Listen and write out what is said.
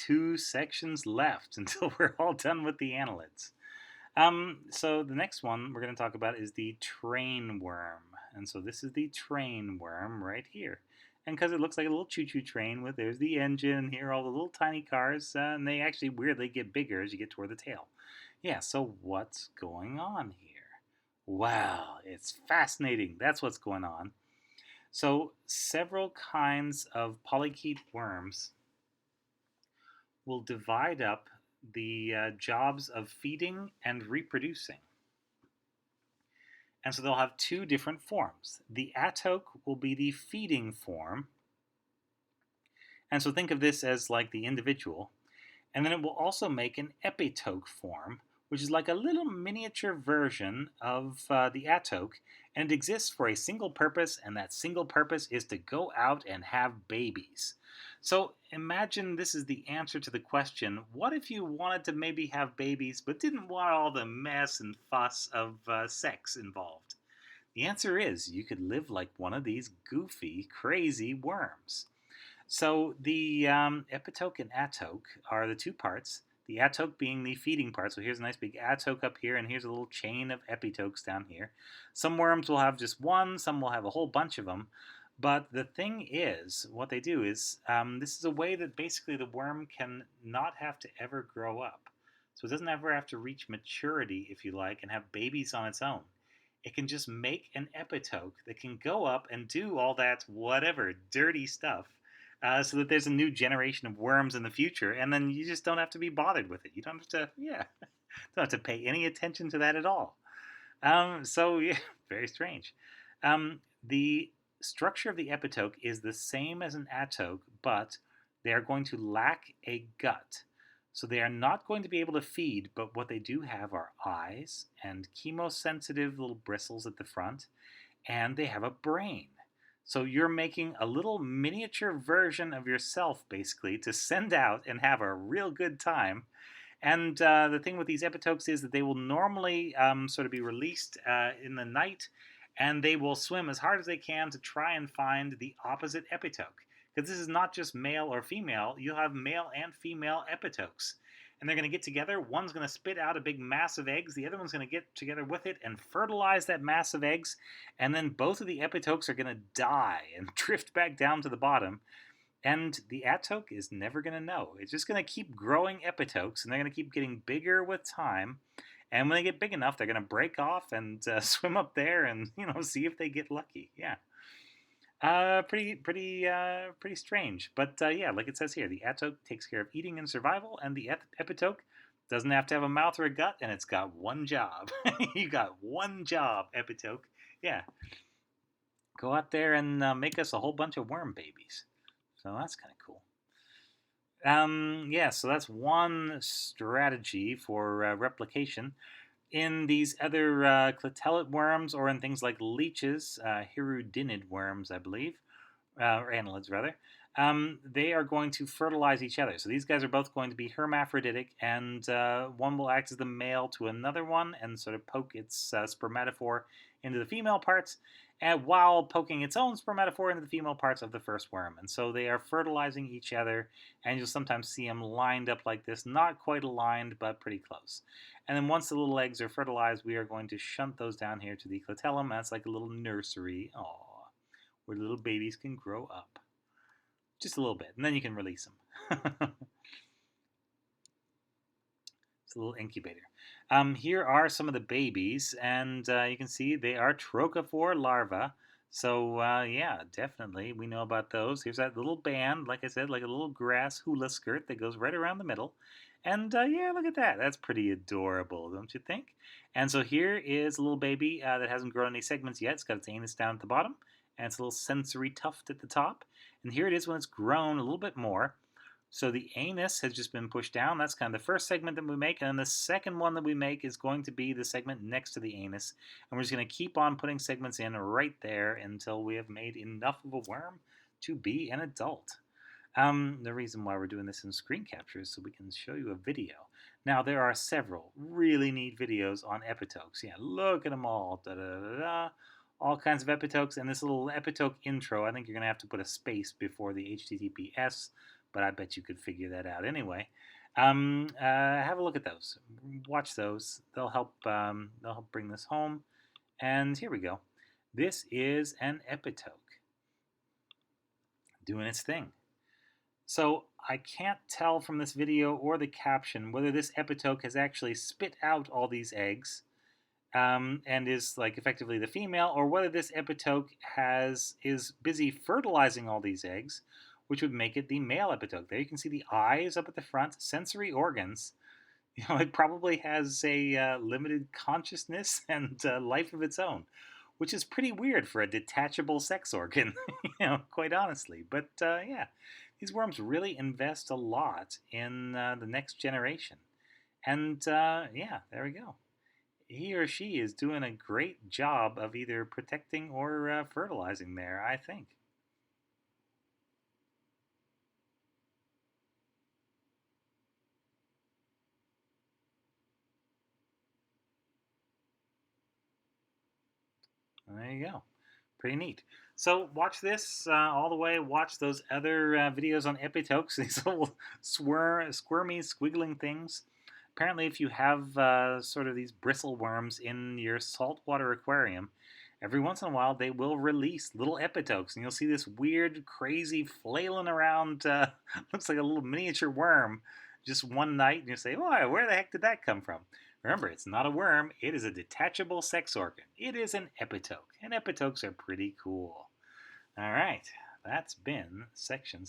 2 sections left until we're all done with the annelids. So the next one we're going to talk about is the train worm. And so this is the train worm right here. And because it looks like a little choo-choo train with there's the engine, here are all the little tiny cars, and they actually weirdly get bigger as you get toward the tail. Yeah, so what's going on here? Wow, it's fascinating. That's what's going on. So several kinds of polychaete worms will divide up the jobs of feeding and reproducing. And so they'll have two different forms. The atoke will be the feeding form. And so think of this as like the individual. And then it will also make an epitoke form, which is like a little miniature version of the atoke. And it exists for a single purpose, and that single purpose is to go out and have babies. So imagine this is the answer to the question, what if you wanted to maybe have babies but didn't want all the mess and fuss of sex involved? The answer is you could live like one of these goofy, crazy worms. So the epitoke and atoke are the two parts. The atoke being the feeding part. So here's a nice big atoke up here, and here's a little chain of epitokes down here. Some worms will have just one, some will have a whole bunch of them. But the thing is, what they do is, this is a way that basically the worm can not have to ever grow up. So it doesn't ever have to reach maturity, if you like, and have babies on its own. It can just make an epitoke that can go up and do all that whatever dirty stuff so that there's a new generation of worms in the future, and then you just don't have to be bothered with it. You don't have to, don't have to pay any attention to that at all. So, yeah, very strange. The structure of the epitoke is the same as an atoke, but they are going to lack a gut. So they are not going to be able to feed, but what they do have are eyes and chemosensitive little bristles at the front, and they have a brain. So you're making a little miniature version of yourself, basically, to send out and have a real good time. And the thing with these epitokes is that they will normally sort of be released in the night, and they will swim as hard as they can to try and find the opposite epitoke. Because this is not just male or female, you'll have male and female epitokes. And they're going to get together. One's going to spit out a big mass of eggs. The other one's going to get together with it and fertilize that mass of eggs. And then both of the epitokes are going to die and drift back down to the bottom. And the atoke is never going to know. It's just going to keep growing epitokes, and they're going to keep getting bigger with time. And when they get big enough, they're going to break off and swim up there and see if they get lucky. Yeah. Pretty strange. But yeah, like it says here, the atoke takes care of eating and survival, and the epitoke doesn't have to have a mouth or a gut, and it's got one job. You got one job, epitoke. Yeah. Go out there and make us a whole bunch of worm babies. So that's kind of cool. Yeah, so that's one strategy for replication. In these other clitellate worms, or in things like leeches, hirudinid worms, I believe, or annelids rather, they are going to fertilize each other. So these guys are both going to be hermaphroditic, and one will act as the male to another one and sort of poke its spermatophore into the female parts, and while poking its own spermatophore into the female parts of the first worm. And so they are fertilizing each other, and you'll sometimes see them lined up like this, not quite aligned, but pretty close. And then once the little eggs are fertilized, we are going to shunt those down here to the clitellum. That's like a little nursery, where little babies can grow up. Just a little bit, and then you can release them. It's a little incubator. Here are some of the babies, and you can see they are trochophore larvae. So, yeah, definitely, we know about those. Here's that little band, like I said, like a little grass hula skirt that goes right around the middle. And, yeah, look at that. That's pretty adorable, don't you think? And so here is a little baby that hasn't grown any segments yet. It's got its anus down at the bottom, and it's a little sensory tuft at the top. And here it is when it's grown a little bit more. So the anus has just been pushed down. That's kind of the first segment that we make. And then the second one that we make is going to be the segment next to the anus. And we're just going to keep on putting segments in right there until we have made enough of a worm to be an adult. The reason why we're doing this in screen capture is so we can show you a video. Now, there are several really neat videos on epitokes. Yeah, look at them all. Da-da-da-da. All kinds of epitokes. And this little epitoke intro, I think you're going to have to put a space before the HTTPS but I bet you could figure that out anyway. Have a look at those. Watch those. They'll help bring this home. And here we go. This is an epitoke doing its thing. So I can't tell from this video or the caption whether this epitoke has actually spit out all these eggs and is like effectively the female, or whether this epitoke is busy fertilizing all these eggs, which would make it the male epitoke. There you can see the eyes up at the front, sensory organs. It probably has a limited consciousness and life of its own, which is pretty weird for a detachable sex organ, quite honestly. But yeah, these worms really invest a lot in the next generation. And yeah, there we go. He or she is doing a great job of either protecting or fertilizing there, I think. There you go. Pretty neat. So watch this all the way. Watch those other videos on epitokes, these little squirmy, squiggling things. Apparently, if you have sort of these bristle worms in your saltwater aquarium, every once in a while they will release little epitokes, and you'll see this weird, crazy flailing around, looks like a little miniature worm, just one night, and you say, "Why? Where the heck did that come from?" Remember, it's not a worm, it is a detachable sex organ. It is an epitoke, and epitokes are pretty cool. All right, that's been section